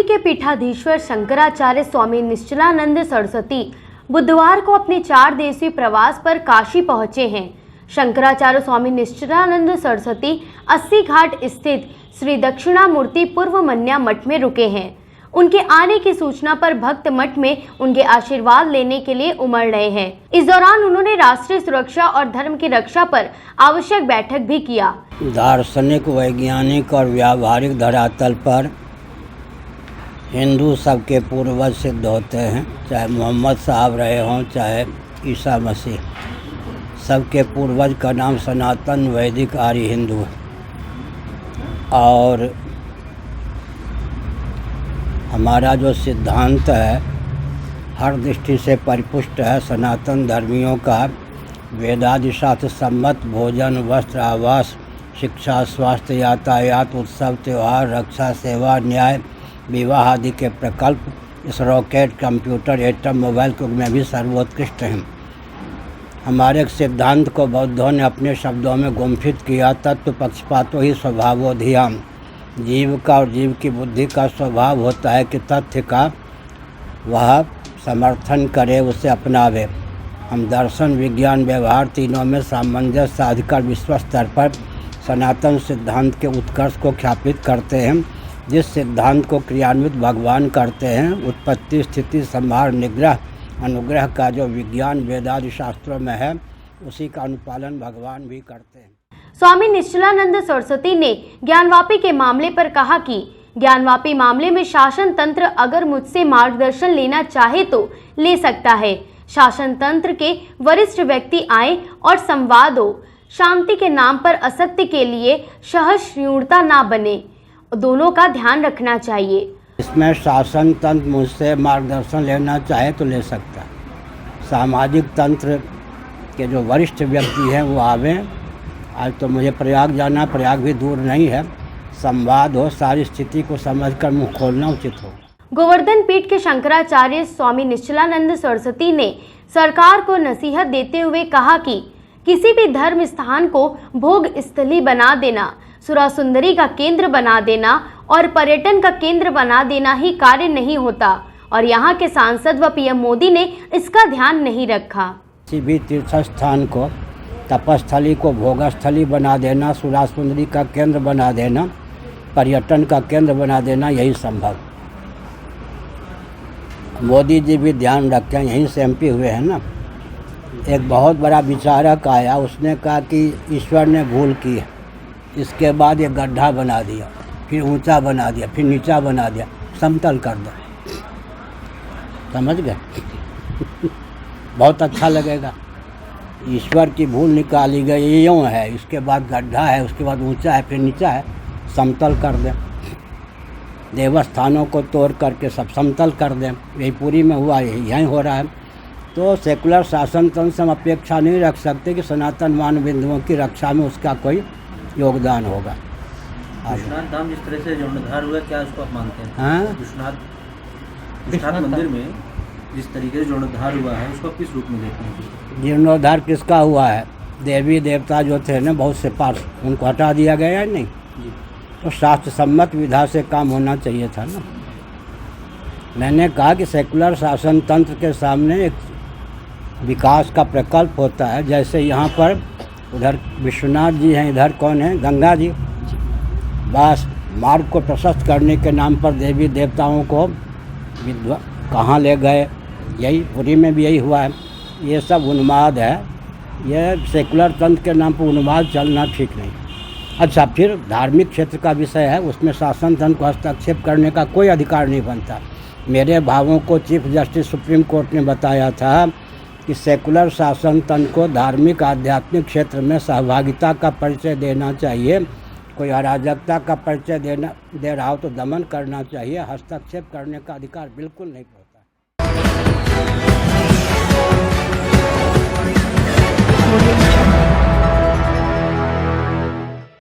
के पीठाधीश्वर शंकराचार्य स्वामी निश्चलानंद सरस्वती बुधवार को अपने 4 दिवसीय प्रवास पर काशी पहुंचे हैं। शंकराचार्य स्वामी निश्चलानंद सरस्वती 80 घाट स्थित श्री दक्षिणामूर्ति पूर्व मन्या मठ में रुके हैं। उनके आने की सूचना पर भक्त मठ में उनके आशीर्वाद लेने के लिए उमड़ रहे हैं। इस दौरान उन्होंने राष्ट्रीय सुरक्षा और धर्म की रक्षा पर आवश्यक बैठक भी किया। दार्शनिक, वैज्ञानिक और व्यावहारिक धरातल पर हिंदू सबके पूर्वज सिद्ध होते हैं, चाहे मोहम्मद साहब रहे हों चाहे ईसा मसीह। सबके पूर्वज का नाम सनातन वैदिक आर्य हिंदू है और हमारा जो सिद्धांत है हर दृष्टि से परिपुष्ट है। सनातन धर्मियों का वेदादि शास्त्र सम्मत भोजन, वस्त्र, आवास, शिक्षा, स्वास्थ्य, यातायात, उत्सव, त्यौहार, रक्षा, सेवा, न्याय, विवाह आदि के प्रकल्प इस रॉकेट, कंप्यूटर, एटम, मोबाइल के युग में भी सर्वोत्कृष्ट हैं। हमारे सिद्धांत को बौद्धों ने अपने शब्दों में गुम्फित किया। तत्व पक्षपातो ही स्वभावोधियाम। जीव का और जीव की बुद्धि का स्वभाव होता है कि तथ्य का वह समर्थन करे, उसे अपनावे। हम दर्शन, विज्ञान, व्यवहार तीनों में सामंजस्य साधकर विश्व स्तर पर सनातन सिद्धांत के उत्कर्ष को ख्यापित करते हैं। जिस सिद्धांत को क्रियान्वित भगवान करते हैं, उत्पत्ति, स्थिति, संहार, निग्रह, अनुग्रह का जो विज्ञान वेदादि शास्त्रों में है, उसी का अनुपालन भगवान भी करते हैं। स्वामी निश्चलानंद सरस्वती ने ज्ञानवापी के मामले पर कहा कि ज्ञानवापी मामले में शासन तंत्र अगर मुझसे मार्गदर्शन लेना चाहे तो ले सकता है। शासन तंत्र के वरिष्ठ व्यक्ति आए और संवाद हो। शांति के नाम पर असत्य के लिए सहिष्णुता ना बने, दोनों का ध्यान रखना चाहिए। इसमें शासन तंत्र मुझसे मार्गदर्शन लेना चाहे तो ले सकता है। सामाजिक तंत्र के जो वरिष्ठ व्यक्ति हैं वो आवें। आज तो मुझे प्रयाग जाना, प्रयाग भी दूर नहीं है। संवाद हो, सारी स्थिति को समझकर मुंह खोलना उचित हो। गोवर्धन पीठ के शंकराचार्य स्वामी निश्चलानंद सरस्वती ने सरकार को नसीहत देते हुए कहा कि किसी भी धर्म स्थान को भोग स्थली बना देना, सुरा सुंदरी का केंद्र बना देना और पर्यटन का केंद्र बना देना ही कार्य नहीं होता और यहाँ के सांसद व पीएम मोदी ने इसका ध्यान नहीं रखा। किसी भी तीर्थ स्थान को, तपस्थली को भोगस्थली बना देना, सुरा सुंदरी का केंद्र बना देना, पर्यटन का केंद्र बना देना, यही संभव। मोदी जी भी ध्यान रखें, यहीं से एमपी हुए हैं ना। एक बहुत बड़ा विचारक आया, उसने कहा कि ईश्वर ने भूल की है। इसके बाद ये गड्ढा बना दिया, फिर ऊंचा बना दिया, फिर नीचा बना दिया, समतल कर दो। समझ गए? बहुत अच्छा लगेगा। ईश्वर की भूल निकाली गई, यूँ है, इसके बाद गड्ढा है, उसके बाद ऊंचा है, फिर नीचा है, समतल कर दें। देवस्थानों को तोड़ करके सब समतल कर दें। यही पुरी में हुआ, यहीं हो रहा है। तो सेकुलर शासन तंत्र से हम अपेक्षा नहीं रख सकते कि सनातन मान बिंदुओं की रक्षा में उसका कोई योगदान होगा। विश्वनाथ धाम जिस तरह से जीर्णोद्धार हुआ, क्या उसको आप मानते हैं? हाँ, विश्वनाथ मंदिर में जिस तरीके से जीर्णोद्धार हुआ है, उसको किस रूप में देखते हैं? जीर्णोद्धार किसका हुआ है? देवी देवता जो थे ना, बहुत से पार्ष, उनको हटा दिया गया है नहीं जी। तो शास्त्र सम्मत विधा से काम होना चाहिए था ना। मैंने कहा कि सेकुलर शासन तंत्र के सामने एक विकास का प्रकल्प होता है। जैसे यहाँ पर उधर विश्वनाथ जी हैं, इधर कौन है? गंगा जी। बस मार्ग को प्रशस्त करने के नाम पर देवी देवताओं को कहाँ ले गए? यही पुरी में भी यही हुआ है। ये सब उन्माद है। ये सेकुलर तंत्र के नाम पर उन्माद चलना ठीक नहीं। अच्छा, फिर धार्मिक क्षेत्र का विषय है, उसमें शासन तंत्र को हस्तक्षेप करने का कोई अधिकार नहीं बनता। मेरे भावों को चीफ जस्टिस सुप्रीम कोर्ट ने बताया था कि सेकुलर शासन तंत्र को धार्मिक आध्यात्मिक क्षेत्र में सहभागिता का परिचय देना चाहिए। कोई अराजकता का परिचय दे रहा हो तो दमन करना चाहिए। हस्तक्षेप करने का अधिकार बिल्कुल नहीं होता।